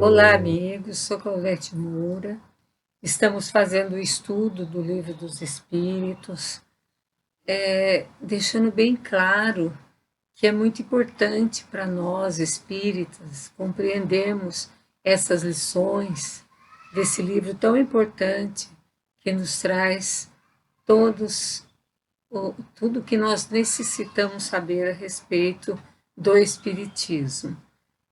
Olá, amigos. Sou Claudete Moura. Estamos fazendo o estudo do Livro dos Espíritos, deixando bem claro que é muito importante para nós, espíritas, compreendermos essas lições desse livro tão importante que nos traz todos tudo que nós necessitamos saber a respeito do Espiritismo.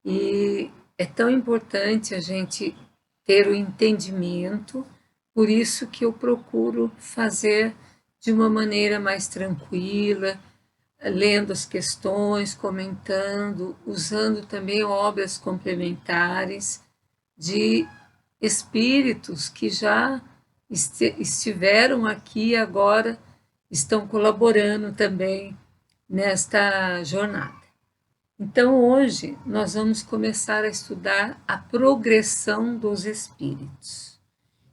E é tão importante a gente ter o entendimento, por isso que eu procuro fazer de uma maneira mais tranquila, lendo as questões, comentando, usando também obras complementares de espíritos que já estiveram aqui e agora estão colaborando também nesta jornada. Então, hoje, nós vamos começar a estudar a progressão dos espíritos.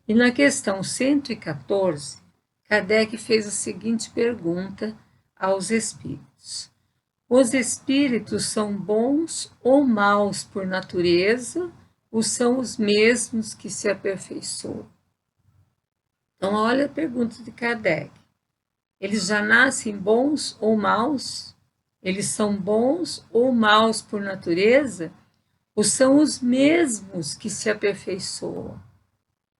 E na questão 114, Kardec fez a seguinte pergunta aos espíritos: os espíritos são bons ou maus por natureza, ou são os mesmos que se aperfeiçoam? Então, olha a pergunta de Kardec. Eles já nascem bons ou maus? Eles são bons ou maus por natureza? Ou são os mesmos que se aperfeiçoam?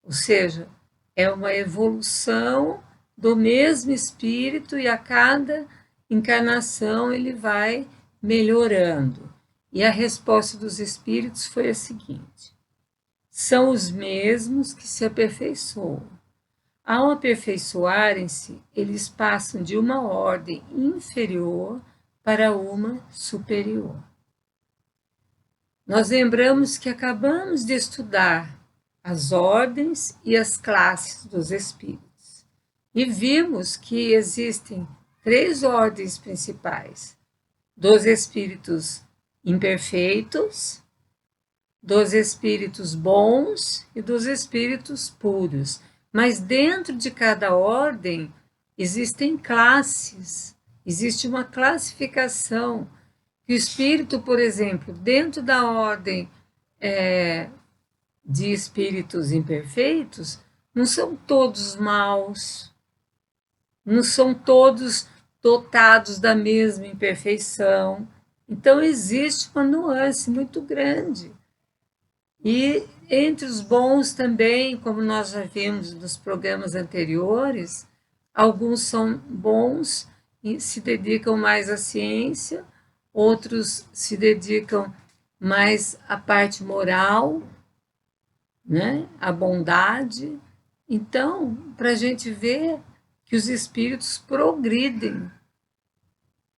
Ou seja, é uma evolução do mesmo espírito e a cada encarnação ele vai melhorando. E a resposta dos espíritos foi a seguinte: são os mesmos que se aperfeiçoam. Ao aperfeiçoarem-se, eles passam de uma ordem inferior para uma superior. Nós lembramos que acabamos de estudar as ordens e as classes dos espíritos e vimos que existem 3 ordens principais: dos espíritos imperfeitos, dos espíritos bons e dos espíritos puros. Mas dentro de cada ordem existem classes, existe uma classificação. O espírito, por exemplo, dentro da ordem de espíritos imperfeitos, não são todos maus, não são todos dotados da mesma imperfeição. Então, existe uma nuance muito grande. E entre os bons também, como nós já vimos nos programas anteriores, alguns são bons e se dedicam mais à ciência, outros se dedicam mais à parte moral, né? À bondade. Então, para a gente ver que os espíritos progridem.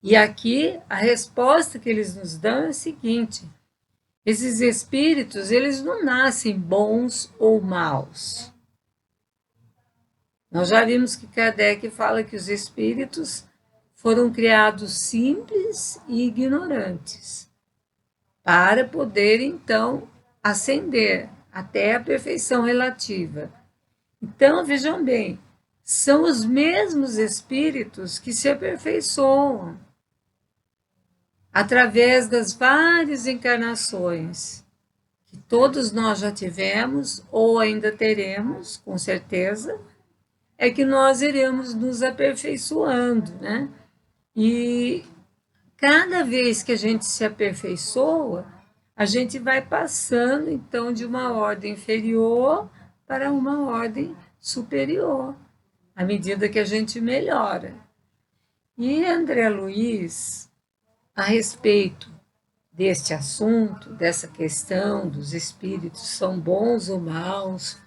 E aqui a resposta que eles nos dão é a seguinte: esses espíritos, eles não nascem bons ou maus. Nós já vimos que Kardec fala que os espíritos foram criados simples e ignorantes, para poder, então, ascender até a perfeição relativa. Então, vejam bem, são os mesmos espíritos que se aperfeiçoam através das várias encarnações que todos nós já tivemos ou ainda teremos, com certeza, é que nós iremos nos aperfeiçoando, né? E cada vez que a gente se aperfeiçoa, a gente vai passando, então, de uma ordem inferior para uma ordem superior, à medida que a gente melhora. E André Luiz, a respeito deste assunto, dessa questão dos espíritos são bons ou maus,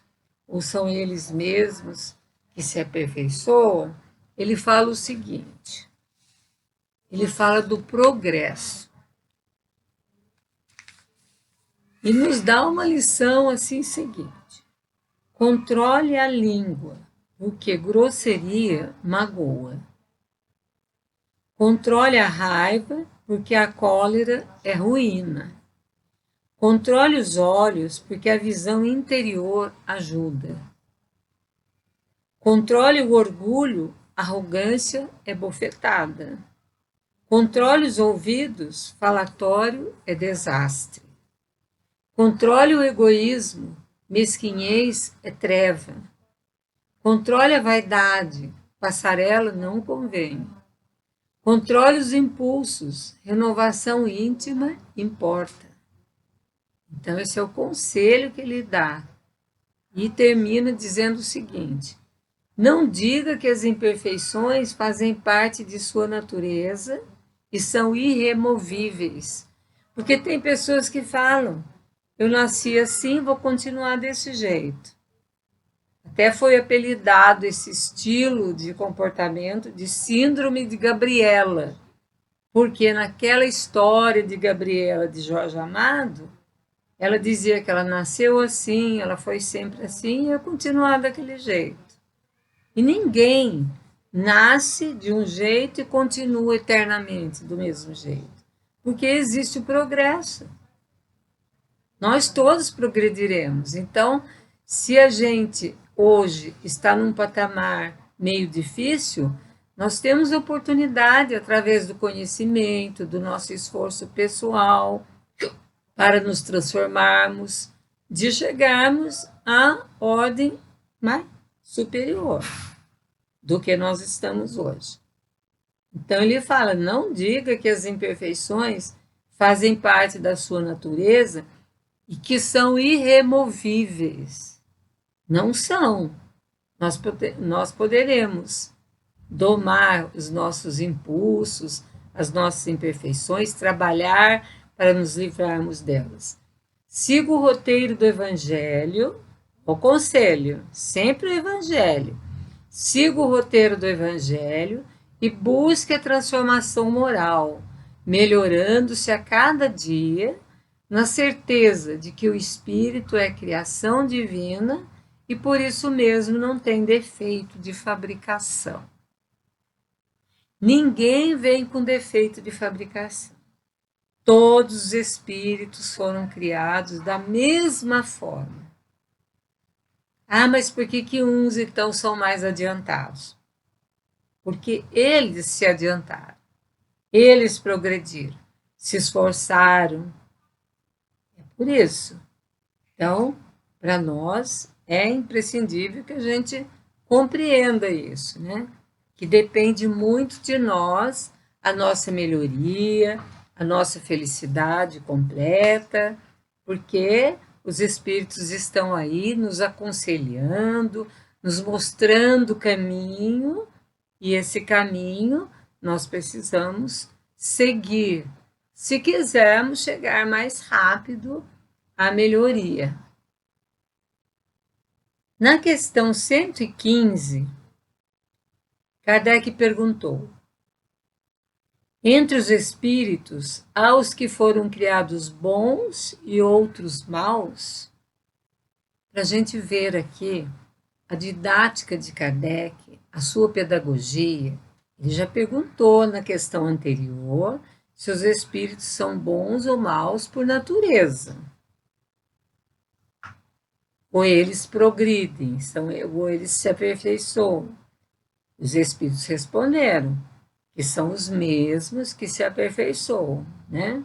ou são eles mesmos que se aperfeiçoam, ele fala o seguinte, ele fala do progresso. E nos dá uma lição assim seguinte: controle a língua, porque grosseria magoa. Controle a raiva, porque a cólera é ruína. Controle os olhos, porque a visão interior ajuda. Controle o orgulho, a arrogância é bofetada. Controle os ouvidos, falatório é desastre. Controle o egoísmo, mesquinhez é treva. Controle a vaidade, passarela não convém. Controle os impulsos, renovação íntima importa. Então, esse é o conselho que ele dá. E termina dizendo o seguinte: não diga que as imperfeições fazem parte de sua natureza e são irremovíveis. Porque tem pessoas que falam, eu nasci assim, vou continuar desse jeito. Até foi apelidado esse estilo de comportamento de síndrome de Gabriela, porque naquela história de Gabriela de Jorge Amado, ela dizia que ela nasceu assim, ela foi sempre assim e ia continuar daquele jeito. E ninguém nasce de um jeito e continua eternamente do mesmo jeito, porque existe o progresso. Nós todos progrediremos. Então, se a gente hoje está num patamar meio difícil, nós temos oportunidade, através do conhecimento, do nosso esforço pessoal, para nos transformarmos, de chegarmos à ordem mais superior do que nós estamos hoje. Então, ele fala, não diga que as imperfeições fazem parte da sua natureza e que são irremovíveis. Não são. Nós poderemos domar os nossos impulsos, as nossas imperfeições, trabalhar para nos livrarmos delas. Siga o roteiro do Evangelho, o conselho, sempre o Evangelho. Siga o roteiro do Evangelho e busque a transformação moral, melhorando-se a cada dia, na certeza de que o espírito é criação divina e por isso mesmo não tem defeito de fabricação. Ninguém vem com defeito de fabricação. Todos os espíritos foram criados da mesma forma. Ah, mas por que uns então são mais adiantados? Porque eles se adiantaram, eles progrediram, se esforçaram. É por isso. Então, para nós, é imprescindível que a gente compreenda isso, né? Que depende muito de nós, a nossa melhoria, a nossa felicidade completa, porque os espíritos estão aí nos aconselhando, nos mostrando o caminho, e esse caminho nós precisamos seguir, se quisermos chegar mais rápido à melhoria. Na questão 115, Kardec perguntou: entre os espíritos, há os que foram criados bons e outros maus? Para a gente ver aqui a didática de Kardec, a sua pedagogia, ele já perguntou na questão anterior se os espíritos são bons ou maus por natureza. Ou eles progridem, ou eles se aperfeiçoam. Os espíritos responderam que são os mesmos que se aperfeiçoam, né?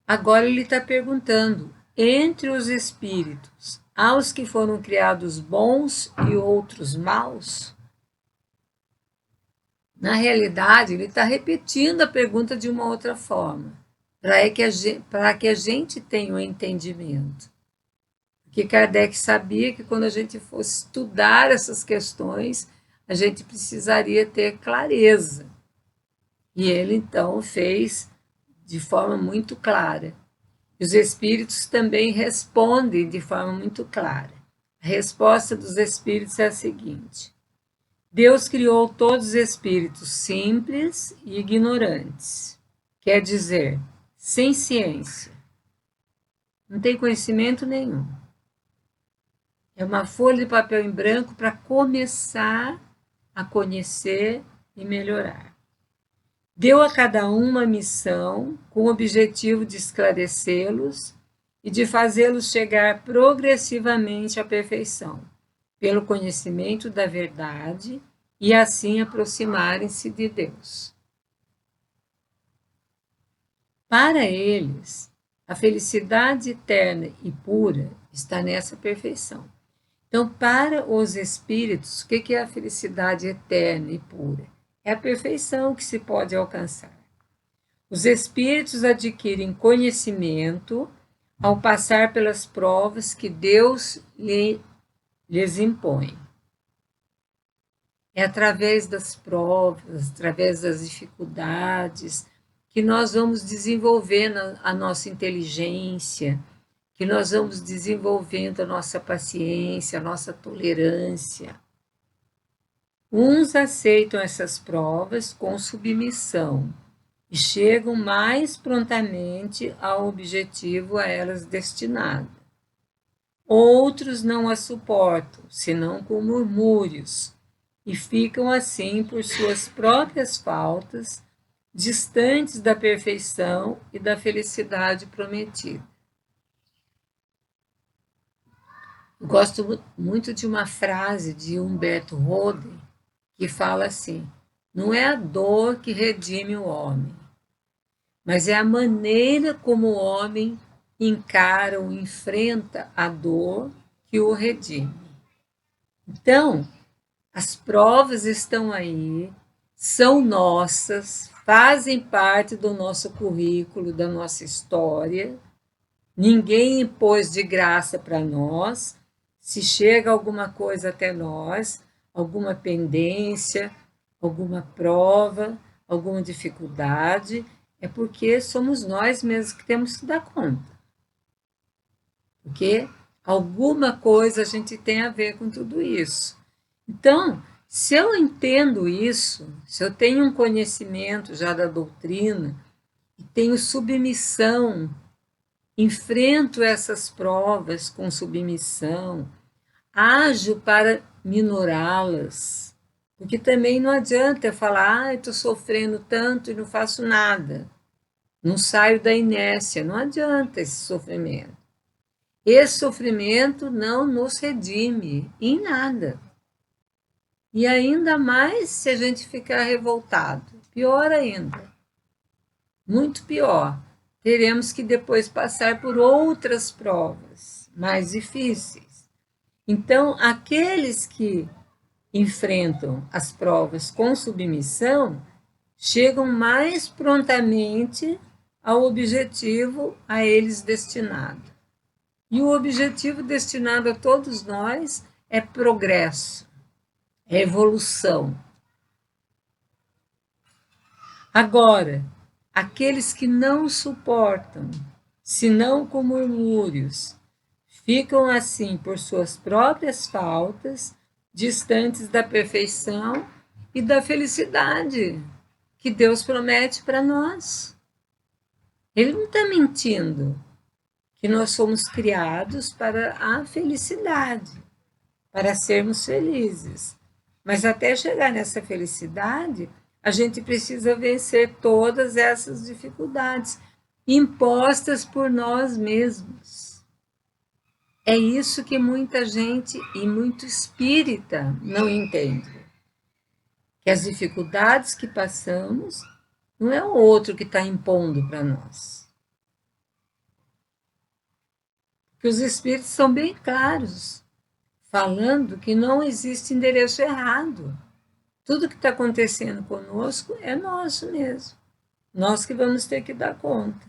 Agora ele está perguntando, entre os espíritos, há os que foram criados bons e outros maus? Na realidade, ele está repetindo a pergunta de uma outra forma, para que a gente tenha um entendimento. Porque Kardec sabia que quando a gente fosse estudar essas questões, a gente precisaria ter clareza. E ele, então, fez de forma muito clara. E os espíritos também respondem de forma muito clara. A resposta dos espíritos é a seguinte: Deus criou todos os espíritos simples e ignorantes. Quer dizer, sem ciência. Não tem conhecimento nenhum. É uma folha de papel em branco para começar a conhecer e melhorar. Deu a cada um uma missão com o objetivo de esclarecê-los e de fazê-los chegar progressivamente à perfeição, pelo conhecimento da verdade e assim aproximarem-se de Deus. Para eles, A felicidade eterna e pura está nessa perfeição. Então, para os espíritos, o que é a felicidade eterna e pura? É a perfeição que se pode alcançar. Os espíritos adquirem conhecimento ao passar pelas provas que Deus lhes impõe. É através das provas, através das dificuldades, que nós vamos desenvolvendo a nossa inteligência, que nós vamos desenvolvendo a nossa paciência, a nossa tolerância. Uns aceitam essas provas com submissão e chegam mais prontamente ao objetivo a elas destinado. Outros não as suportam, senão com murmúrios, e ficam assim por suas próprias faltas, distantes da perfeição e da felicidade prometida. Eu gosto muito de uma frase de Humberto Roden, que fala assim: não é a dor que redime o homem, mas é a maneira como o homem encara ou enfrenta a dor que o redime. Então, as provas estão aí, são nossas, fazem parte do nosso currículo, da nossa história. Ninguém impôs de graça para nós. Se chega alguma coisa até nós, alguma pendência, alguma prova, alguma dificuldade, é porque somos nós mesmos que temos que dar conta. Porque alguma coisa a gente tem a ver com tudo isso. Então, se eu entendo isso, se eu tenho um conhecimento já da doutrina, e tenho submissão, enfrento essas provas com submissão, ajo para minorá-las, porque também não adianta eu falar, estou sofrendo tanto e não faço nada, não saio da inércia, não adianta esse sofrimento. Esse sofrimento não nos redime em nada. E ainda mais se a gente ficar revoltado, pior ainda, muito pior. Teremos que depois passar por outras provas mais difíceis. Então, aqueles que enfrentam as provas com submissão chegam mais prontamente ao objetivo a eles destinado. E o objetivo destinado a todos nós é progresso, é evolução. Agora, aqueles que não suportam, senão com murmúrios, ficam assim por suas próprias faltas, distantes da perfeição e da felicidade que Deus promete para nós. Ele não está mentindo, que nós somos criados para a felicidade, para sermos felizes. Mas até chegar nessa felicidade, a gente precisa vencer todas essas dificuldades impostas por nós mesmos. É isso que muita gente e muito espírita não entende. Que as dificuldades que passamos não é o outro que está impondo para nós. Porque os espíritos são bem claros, falando que não existe endereço errado. Tudo que está acontecendo conosco é nosso mesmo. Nós que vamos ter que dar conta.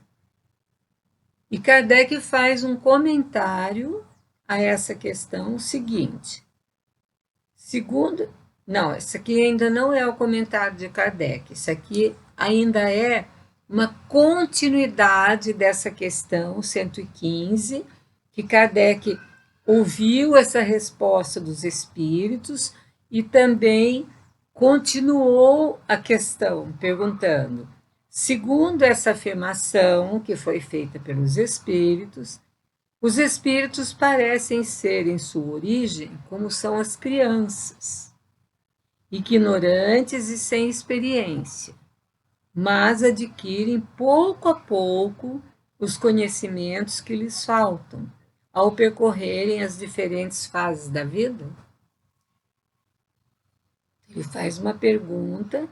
E Kardec faz um comentário a essa questão seguinte. Esse aqui ainda não é o comentário de Kardec. Isso aqui ainda é uma continuidade dessa questão 115, que Kardec ouviu essa resposta dos espíritos e também continuou a questão, perguntando: segundo essa afirmação que foi feita pelos espíritos, os espíritos parecem ser, em sua origem, como são as crianças, ignorantes e sem experiência, mas adquirem pouco a pouco os conhecimentos que lhes faltam ao percorrerem as diferentes fases da vida? Ele faz uma pergunta,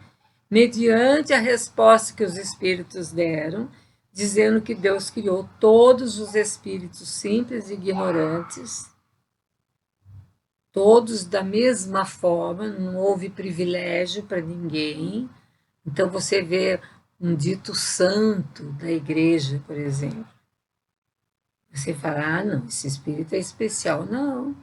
mediante a resposta que os espíritos deram, dizendo que Deus criou todos os espíritos simples e ignorantes, todos da mesma forma, não houve privilégio para ninguém. Então você vê um dito santo da igreja, por exemplo. Você fala, não, esse espírito é especial. Não,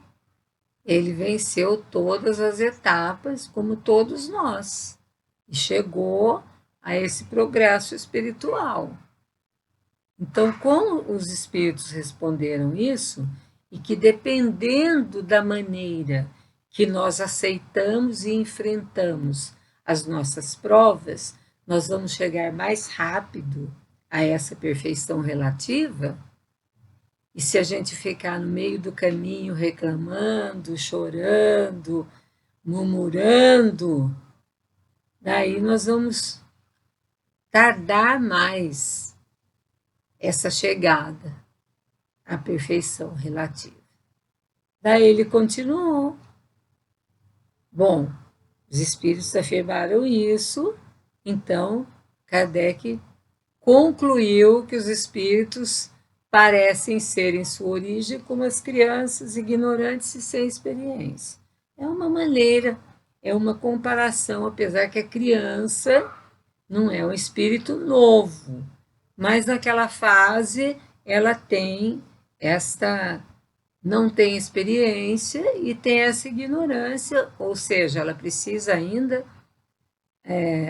ele venceu todas as etapas, como todos nós, e chegou a esse progresso espiritual. Então, como os espíritos responderam isso, e que dependendo da maneira que nós aceitamos e enfrentamos as nossas provas, nós vamos chegar mais rápido a essa perfeição relativa. E se a gente ficar no meio do caminho reclamando, chorando, murmurando, daí nós vamos tardar mais essa chegada à perfeição relativa. Daí ele continuou. Bom, os espíritos afirmaram isso, então Kardec concluiu que os espíritos parecem ser, em sua origem, como as crianças ignorantes e sem experiência. É uma maneira, é uma comparação, apesar que a criança não é um espírito novo, mas naquela fase ela tem não tem experiência e tem essa ignorância, ou seja, ela precisa ainda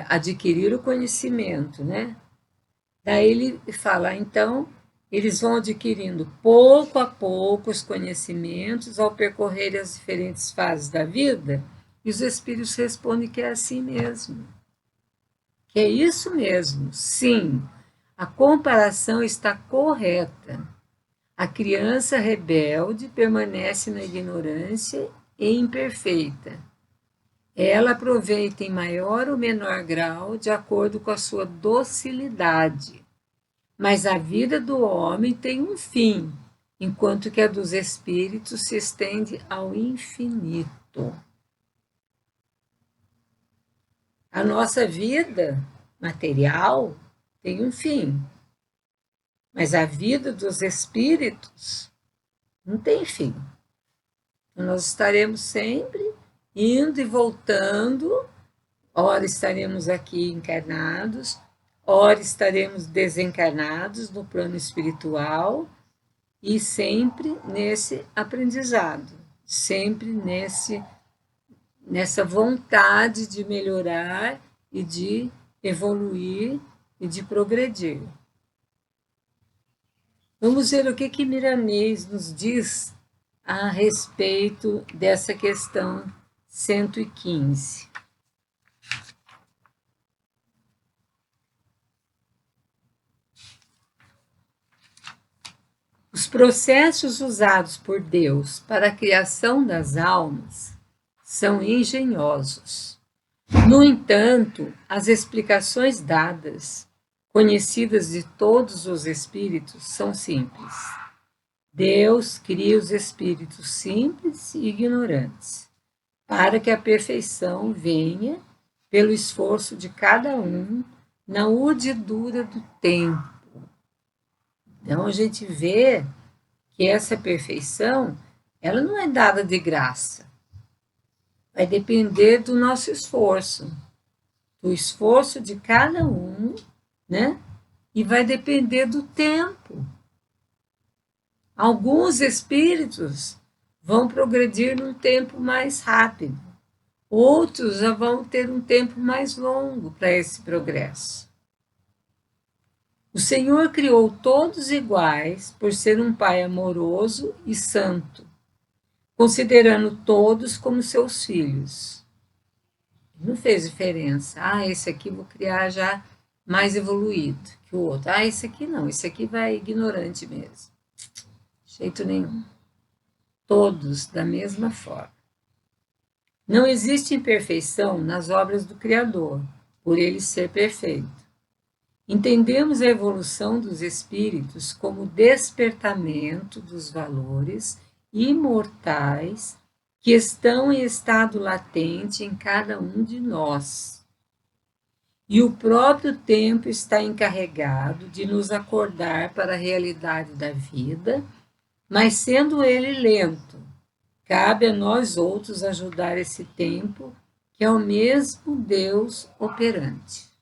adquirir o conhecimento, né? Daí ele fala, então, eles vão adquirindo pouco a pouco os conhecimentos ao percorrer as diferentes fases da vida, e os espíritos respondem que é assim mesmo. Que é isso mesmo, sim, a comparação está correta. A criança rebelde permanece na ignorância e imperfeita. Ela aproveita em maior ou menor grau de acordo com a sua docilidade. Mas a vida do homem tem um fim, enquanto que a dos espíritos se estende ao infinito. A nossa vida material tem um fim, mas a vida dos espíritos não tem fim. Então, nós estaremos sempre indo e voltando, ora estaremos aqui encarnados, ora estaremos desencarnados no plano espiritual, e sempre nesse aprendizado, sempre nessa vontade de melhorar e de evoluir e de progredir. Vamos ver o que Miramês nos diz a respeito dessa questão 115. Os processos usados por Deus para a criação das almas são engenhosos. No entanto, as explicações dadas, conhecidas de todos os espíritos, são simples. Deus cria os espíritos simples e ignorantes, para que a perfeição venha pelo esforço de cada um na urdidura do tempo. Então a gente vê que essa perfeição, ela não é dada de graça. Vai depender do nosso esforço, do esforço de cada um, né? E vai depender do tempo. Alguns espíritos vão progredir num tempo mais rápido, outros já vão ter um tempo mais longo para esse progresso. O Senhor criou todos iguais por ser um Pai amoroso e santo, considerando todos como seus filhos. Não fez diferença. Esse aqui vou criar já mais evoluído que o outro. Esse aqui não, esse aqui vai ignorante mesmo. De jeito nenhum. Todos da mesma forma. Não existe imperfeição nas obras do Criador, por ele ser perfeito. Entendemos a evolução dos espíritos como despertamento dos valores imortais que estão em estado latente em cada um de nós. E o próprio tempo está encarregado de nos acordar para a realidade da vida, mas sendo ele lento, cabe a nós outros ajudar esse tempo, que é o mesmo Deus operante.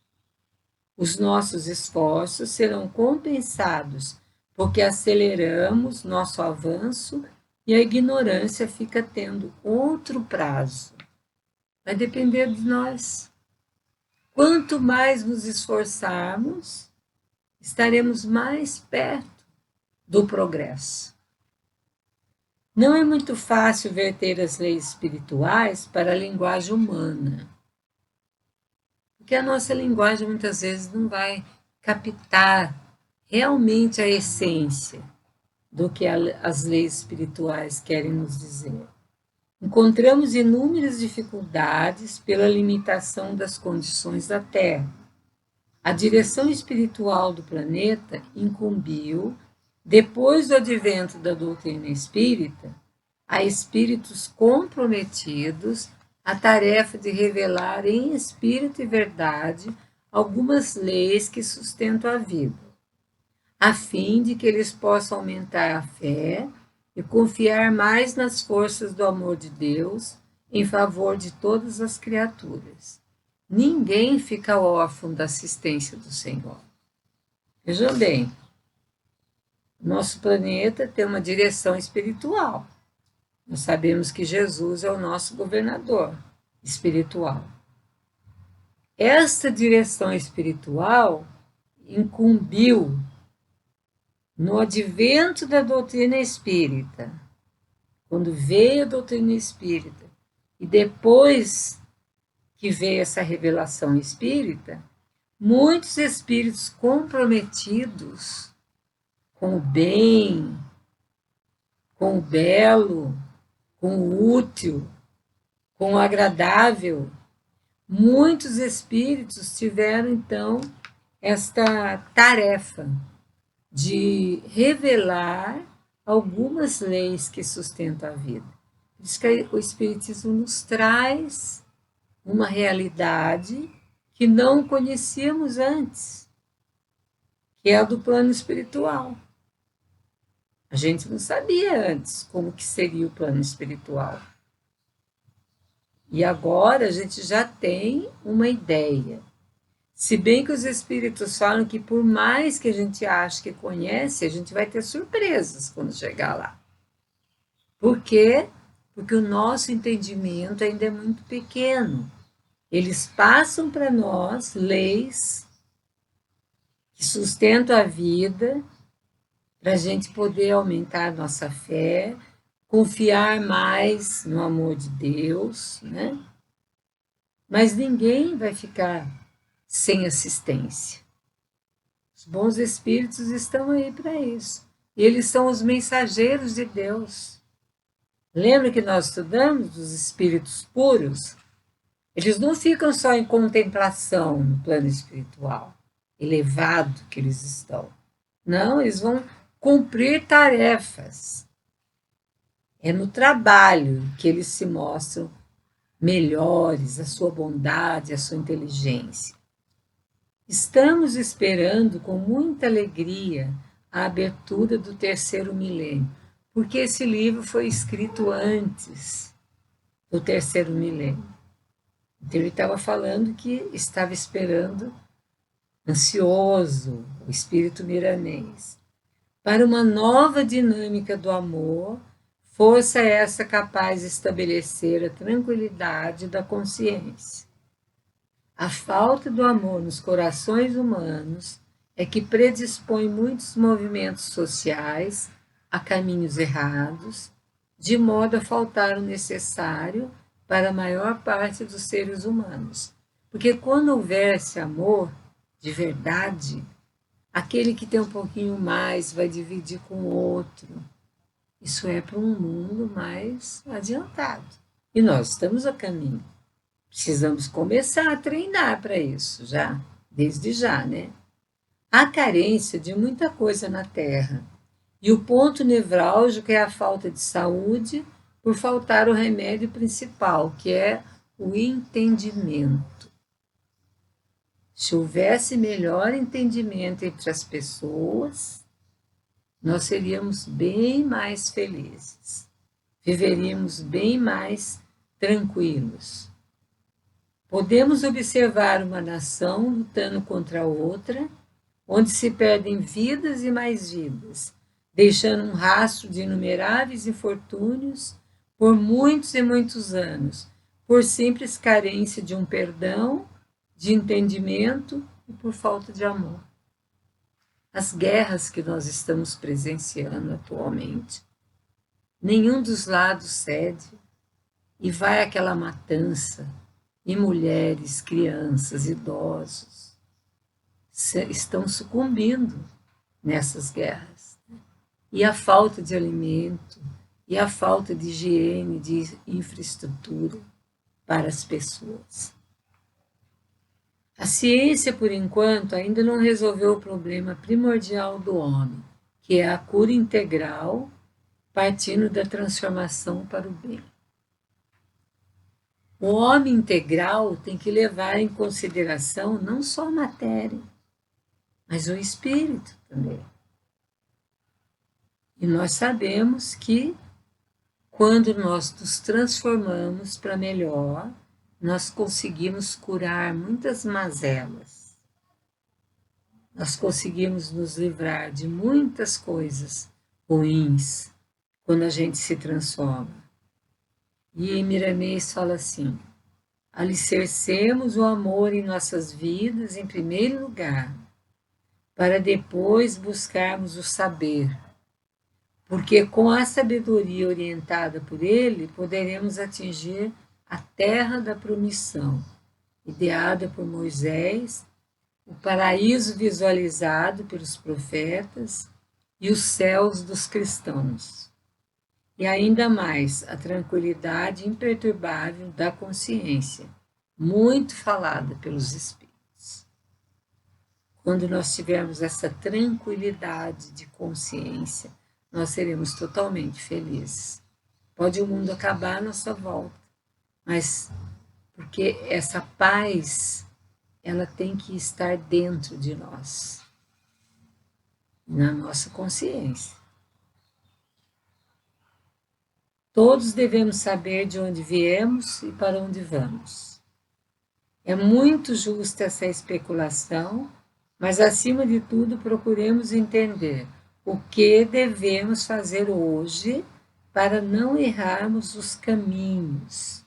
Os nossos esforços serão compensados, porque aceleramos nosso avanço e a ignorância fica tendo outro prazo. Vai depender de nós. Quanto mais nos esforçarmos, estaremos mais perto do progresso. Não é muito fácil verter as leis espirituais para a linguagem humana, porque a nossa linguagem muitas vezes não vai captar realmente a essência do que as leis espirituais querem nos dizer. Encontramos inúmeras dificuldades pela limitação das condições da Terra. A direção espiritual do planeta incumbiu, depois do advento da doutrina espírita, a espíritos comprometidos a tarefa de revelar em espírito e verdade algumas leis que sustentam a vida, a fim de que eles possam aumentar a fé e confiar mais nas forças do amor de Deus em favor de todas as criaturas. Ninguém fica órfão da assistência do Senhor. Vejam bem, nosso planeta tem uma direção espiritual. Nós sabemos que Jesus é o nosso governador espiritual. Esta direção espiritual incumbiu no advento da doutrina espírita, quando veio a doutrina espírita, e depois que veio essa revelação espírita, muitos espíritos comprometidos com o bem, com o belo, com o útil, com o agradável, muitos espíritos tiveram então esta tarefa de revelar algumas leis que sustentam a vida. Por isso que o Espiritismo nos traz uma realidade que não conhecíamos antes, que é a do plano espiritual. A gente não sabia antes como que seria o plano espiritual. E agora a gente já tem uma ideia. Se bem que os espíritos falam que por mais que a gente ache que conhece, a gente vai ter surpresas quando chegar lá. Por quê? Porque o nosso entendimento ainda é muito pequeno. Eles passam para nós leis que sustentam a vida, para a gente poder aumentar a nossa fé, confiar mais no amor de Deus, né? Mas ninguém vai ficar sem assistência. Os bons espíritos estão aí para isso. E eles são os mensageiros de Deus. Lembra que nós estudamos dos espíritos puros? Eles não ficam só em contemplação no plano espiritual, elevado que eles estão. Não, eles vão cumprir tarefas. É no trabalho que eles se mostram melhores, a sua bondade, a sua inteligência. Estamos esperando com muita alegria a abertura do terceiro milênio, porque esse livro foi escrito antes do terceiro milênio. Então ele estava falando que estava esperando, ansioso, o espírito miranês, para uma nova dinâmica do amor, força essa capaz de estabelecer a tranquilidade da consciência. A falta do amor nos corações humanos é que predispõe muitos movimentos sociais a caminhos errados, de modo a faltar o necessário para a maior parte dos seres humanos. Porque quando houver esse amor de verdade, aquele que tem um pouquinho mais vai dividir com o outro. Isso é para um mundo mais adiantado. E nós estamos a caminho. Precisamos começar a treinar para isso, já, desde já, né? Há carência de muita coisa na Terra. E o ponto nevrálgico é a falta de saúde por faltar o remédio principal, que é o entendimento. Se houvesse melhor entendimento entre as pessoas, nós seríamos bem mais felizes, viveríamos bem mais tranquilos. Podemos observar uma nação lutando contra outra, onde se perdem vidas e mais vidas, deixando um rastro de inumeráveis infortúnios por muitos e muitos anos, por simples carência de um perdão, de entendimento e por falta de amor. As guerras que nós estamos presenciando atualmente, nenhum dos lados cede e vai aquela matança, e mulheres, crianças, idosos estão sucumbindo nessas guerras. E a falta de alimento, e a falta de higiene, de infraestrutura para as pessoas. A ciência, por enquanto, ainda não resolveu o problema primordial do homem, que é a cura integral, partindo da transformação para o bem. O homem integral tem que levar em consideração não só a matéria, mas o espírito também. E nós sabemos que quando nós nos transformamos para melhor, nós conseguimos curar muitas mazelas. Nós conseguimos nos livrar de muitas coisas ruins quando a gente se transforma. E Miramês fala assim: alicercemos o amor em nossas vidas em primeiro lugar, para depois buscarmos o saber, porque com a sabedoria orientada por ele, poderemos atingir a terra da promissão, ideada por Moisés, o paraíso visualizado pelos profetas e os céus dos cristãos. E ainda mais a tranquilidade imperturbável da consciência, muito falada pelos espíritos. Quando nós tivermos essa tranquilidade de consciência, nós seremos totalmente felizes. Pode o mundo acabar à nossa volta, mas porque essa paz, ela tem que estar dentro de nós, na nossa consciência. Todos devemos saber de onde viemos e para onde vamos. É muito justa essa especulação, mas acima de tudo procuremos entender o que devemos fazer hoje para não errarmos os caminhos,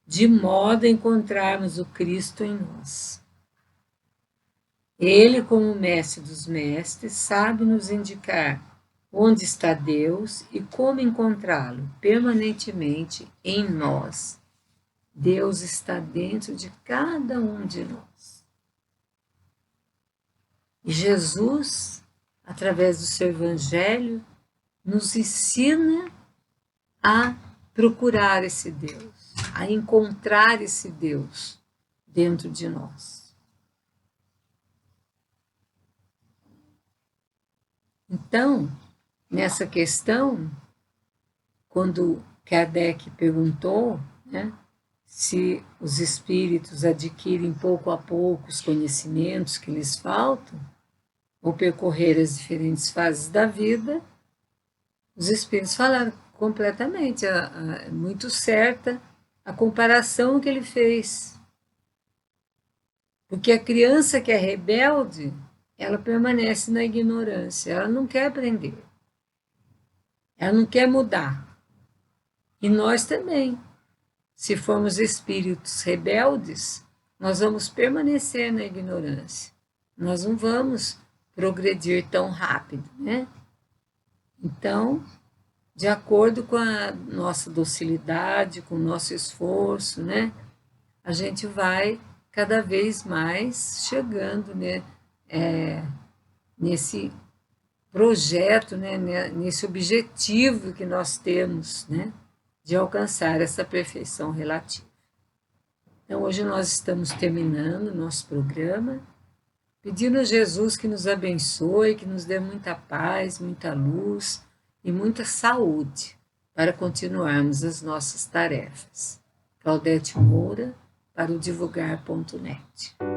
de modo a encontrarmos o Cristo em nós. Ele, como mestre dos mestres, sabe nos indicar onde está Deus e como encontrá-lo permanentemente em nós. Deus está dentro de cada um de nós. E Jesus, através do seu Evangelho, nos ensina a procurar esse Deus, a encontrar esse Deus dentro de nós. Então, nessa questão, quando Kardec perguntou, né, se os espíritos adquirem pouco a pouco os conhecimentos que lhes faltam, ou percorrer as diferentes fases da vida, os espíritos falaram completamente, muito certa a comparação que ele fez. Porque a criança que é rebelde, ela permanece na ignorância, ela não quer aprender. Ela não quer mudar. E nós também. Se formos espíritos rebeldes, nós vamos permanecer na ignorância. Nós não vamos progredir tão rápido, né? Então, de acordo com a nossa docilidade, com o nosso esforço, né? A gente vai cada vez mais chegando, né? Nesse projeto, né, nesse objetivo que nós temos, né, de alcançar essa perfeição relativa. Então, hoje nós estamos terminando o nosso programa, pedindo a Jesus que nos abençoe, que nos dê muita paz, muita luz e muita saúde para continuarmos as nossas tarefas. Claudete Moura, para o divulgar.net.